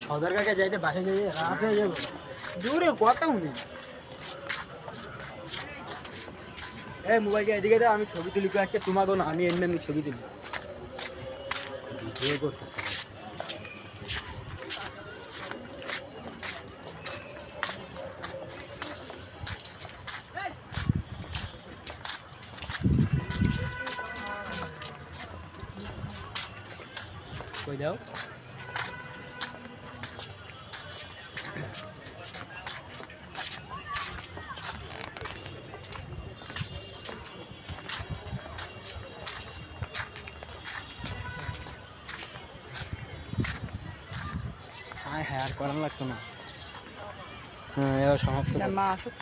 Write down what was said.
সদর কাকে যাইতে বাসে যাই রাত হয়ে যাবে দূরে কথা নেই। এই মোবাইলটা এদিকে দাও, আমি ছবি তুলি একটা তোমাকেও না, আমি এমনি ছবি তুলি ভিডিও করতেছে। কই দাও হ্যাঁ হ্যাঁ আর করানো লাগতো না। হ্যাঁ এবার সমাপ্ত। মা আসুক।